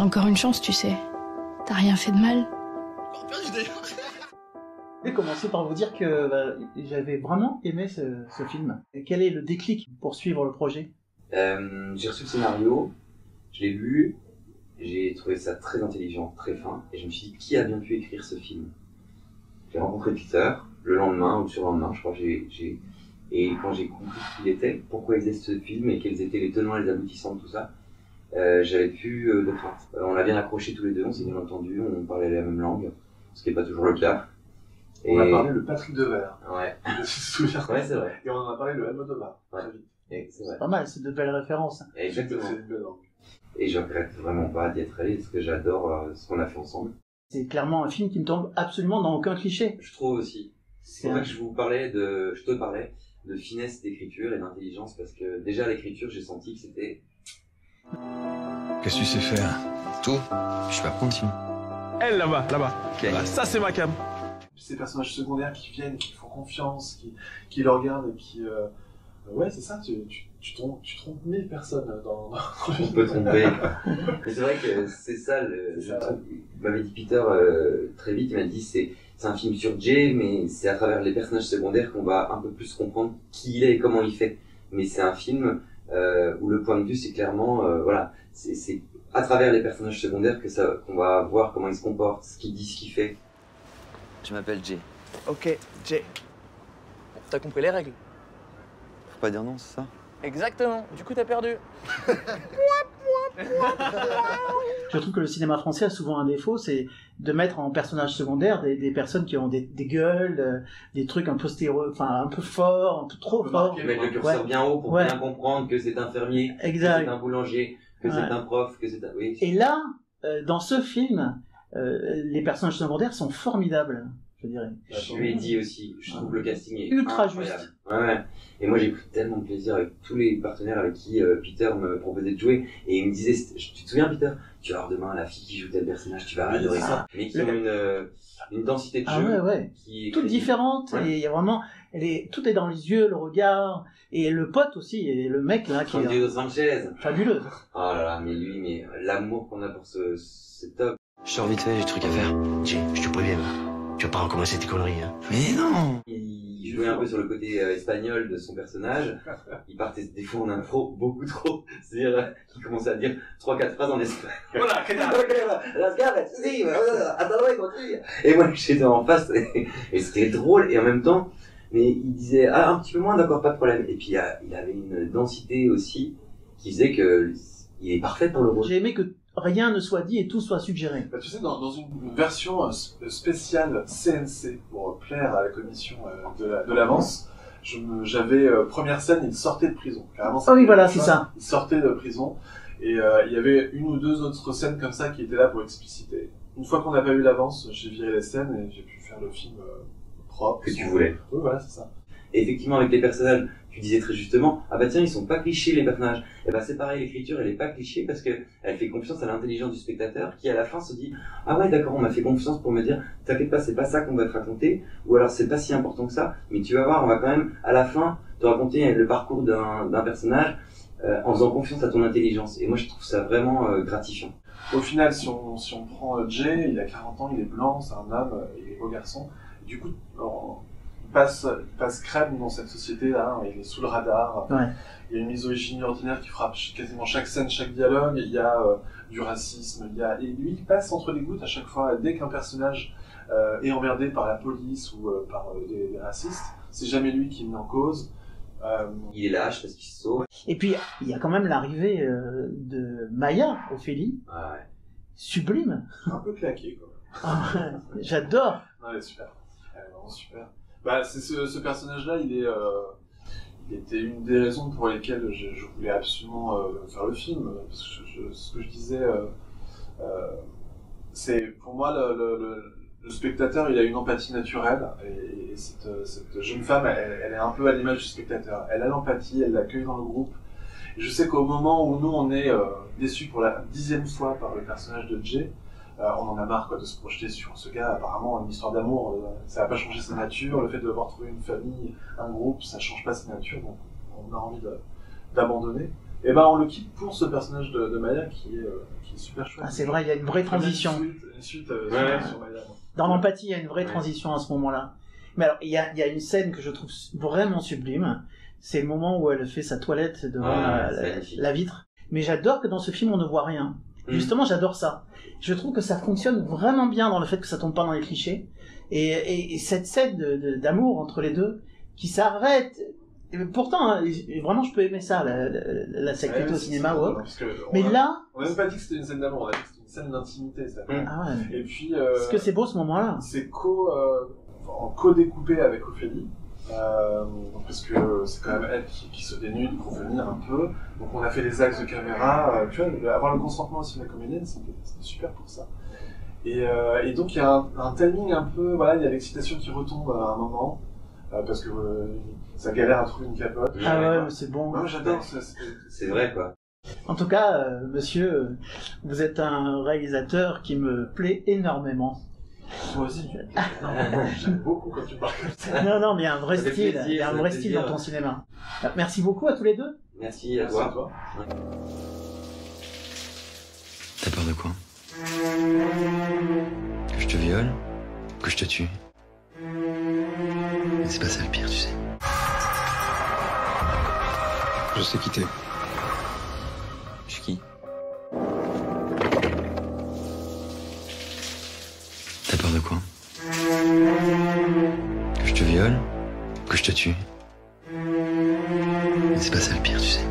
T'as encore une chance, tu sais. T'as rien fait de mal. Je vais commencer par vous dire que j'avais vraiment aimé ce film. Et quel est le déclic pour suivre le projet? J'ai reçu le scénario, je l'ai lu, j'ai trouvé ça très intelligent, très fin, et je me suis dit, qui a bien pu écrire ce film? J'ai rencontré Peter, le lendemain ou le surlendemain, je crois, et quand j'ai compris qui il était, pourquoi il faisait ce film, et quels étaient les tenants et les aboutissants de tout ça, j'avais plus de crainte. On a bien accroché tous les deux, on s'est bien entendu, on parlait la même langue, ce qui n'est pas toujours le cas. On a parlé le Patrick Devers. Ouais. Je me souviens. Ouais, c'est vrai. Et on en a parlé le Almodovar. Ouais. C'est pas mal, c'est de belles références. Exactement. C'est une belle langue. Et je regrette vraiment pas d'y être allé parce que j'adore ce qu'on a fait ensemble. C'est clairement un film qui ne tombe absolument dans aucun cliché. Je trouve aussi. C'est pour ça que je te parlais de finesse d'écriture et d'intelligence parce que déjà à l'écriture j'ai senti que c'était... Qu'est-ce que tu sais faire? Tout. Je suis pas continu. Elle là-bas. Okay. Voilà, ça c'est ma cam. Ces personnages secondaires qui viennent, qui font confiance, qui le regardent et qui... Ouais, c'est ça, tu trompes 1000 personnes dans On peut tromper. Mais c'est vrai que c'est ça, m'avait dit Peter très vite, il m'a dit c'est un film sur Jay, mais c'est à travers les personnages secondaires qu'on va un peu plus comprendre qui il est et comment il fait. Mais c'est un film où le point de vue c'est clairement, voilà, c'est à travers les personnages secondaires qu'on va voir comment il se comporte, ce qu'il dit, ce qu'il fait. Je m'appelle Jay. Ok, Jay. T'as compris les règles? Faut pas dire non, c'est ça? Exactement. Du coup, t'as perdu. Je trouve que le cinéma français a souvent un défaut, c'est de mettre en personnage secondaire des personnes qui ont des gueules, des trucs un peu un peu forts, un peu trop forts. Mettre le curseur bien haut pour bien comprendre que c'est un fermier, exact. Que c'est un boulanger, que c'est un prof, que c'est un... Oui. Et là, dans ce film, les personnages secondaires sont formidables, je dirais. Je lui ai dit aussi, je trouve le casting est ultra incroyable. juste. Ouais. Et moi j'ai pris tellement de plaisir avec tous les partenaires avec qui Peter me proposait de jouer. Et il me disait, tu te souviens Peter? Tu vas voir demain la fille qui joue tel personnage, tu vas adorer ça. Mais qui ont une densité de jeu qui est toute différente. Et il y a vraiment, tout est dans les yeux, le regard, et le pote aussi, et le mec là qui est Diego Sanchez. Fabuleux. Oh là là, mais l'amour qu'on a pour c'est top. Je sors vite fait, j'ai des trucs à faire. Jay, je te préviens, tu vas pas recommencer tes conneries, hein. Mais non! Il jouait un peu sur le côté espagnol de son personnage. Il partait des fois en impro beaucoup trop. C'est-à-dire qu'il commençait à dire 3-4 phrases en espagnol. Voilà, et moi j'étais en face et c'était drôle et en même temps, mais il disait un petit peu moins, d'accord, pas de problème. Et puis il avait une densité aussi qui faisait que il est parfait pour le rôle. J'ai aimé que rien ne soit dit et tout soit suggéré. Tu sais, dans une version spéciale CNC pour plaire à la commission de l'avance, j'avais première scène, il sortait de prison. Carrément, oui, voilà, c'est ça. Il sortait de prison et il y avait une ou deux autres scènes comme ça qui étaient là pour expliciter. Une fois qu'on n'a pas eu l'avance, j'ai viré les scènes et j'ai pu faire le film propre. Que tu voulais. Oui, voilà, c'est ça. Et effectivement, avec les personnages, tu disais très justement, ah bah tiens, ils sont pas clichés les personnages. Et bah c'est pareil, l'écriture, elle est pas cliché parce que elle fait confiance à l'intelligence du spectateur qui à la fin se dit, ah ouais d'accord, on m'a fait confiance pour me dire, t'inquiète pas, c'est pas ça qu'on va te raconter, ou alors c'est pas si important que ça, mais tu vas voir, on va quand même à la fin te raconter le parcours d'un personnage en faisant confiance à ton intelligence. Et moi je trouve ça vraiment gratifiant. Au final, si on prend Jay, il a 40 ans, il est blanc, c'est un homme, il est beau garçon. Et du coup, il passe crème dans cette société-là, il est sous le radar. Ouais. Il y a une misogynie ordinaire qui frappe quasiment chaque scène, chaque dialogue. Il y a du racisme, et lui, il passe entre les gouttes à chaque fois. Dès qu'un personnage est emmerdé par la police ou par des racistes, c'est jamais lui qui est mis en cause. Il est lâche parce qu'il se sauve. Et puis, il y a quand même l'arrivée de Maya, Ophélie. Ah ouais. Sublime. Un peu claqué, quoi. J'adore. Non, elle est super. Elle est vraiment super. Bah, ce personnage-là, il était une des raisons pour lesquelles je voulais absolument faire le film. Parce que ce que je disais, c'est pour moi le spectateur, il a une empathie naturelle et cette jeune femme, elle est un peu à l'image du spectateur. Elle a l'empathie, elle l'accueille dans le groupe. Et je sais qu'au moment où nous on est déçus pour la 10e fois par le personnage de Jay, on en a marre de se projeter sur ce gars. Apparemment, une histoire d'amour, ça va pas changer sa nature. Le fait de devoir trouver une famille, un groupe, ça change pas sa nature. Donc on a envie d'abandonner. Et ben on le quitte pour ce personnage de Maya qui est super chouette. Ah, c'est vrai, il y a une vraie transition. Une suite sur Maya. Dans l'empathie, il y a une vraie transition à ce moment-là. Mais alors, il y a une scène que je trouve vraiment sublime. C'est le moment où elle fait sa toilette devant la vitre. Mais j'adore que dans ce film, on ne voit rien. Justement, j'adore ça. Je trouve que ça fonctionne vraiment bien dans le fait que ça tombe pas dans les clichés. Et cette scène d'amour entre les deux, qui s'arrête. Et pourtant, hein, vraiment, je peux aimer ça, la sexualité au cinéma ou autre. Mais là... On n'a même pas dit que c'était une scène d'amour, on a dit que c'était une scène d'intimité. Ah ouais. Et puis... Est-ce que c'est beau ce moment-là? C'est en co-découpé avec Ophélie. Parce que c'est quand même elle qui se dénude pour venir un peu. Donc on a fait les axes de caméra. Tu vois, avoir le consentement aussi de la comédienne, c'était super pour ça. Et donc il y a un timing un peu... Voilà, il y a l'excitation qui retombe à un moment. Parce que ça galère à trouver une capote. Ah ouais, mais c'est bon. Moi j'adore. C'est vrai, quoi. En tout cas, monsieur, vous êtes un réalisateur qui me plaît énormément. Moi aussi. J'aime beaucoup quand tu parles comme ça. Non, mais il y a un vrai Ça fait style. plaisir, Il y a un ça vrai fait style plaisir. dans ton cinéma. Merci beaucoup à tous les deux. Merci à Merci à toi. toi. T'as peur de quoi? Que je te viole? Que je te tue? Mais c'est pas ça le pire, tu sais. Je sais qui t'es. Je suis qui? T'as peur de quoi? Que je te viole? Que je te tue? Mais c'est pas ça le pire, tu sais.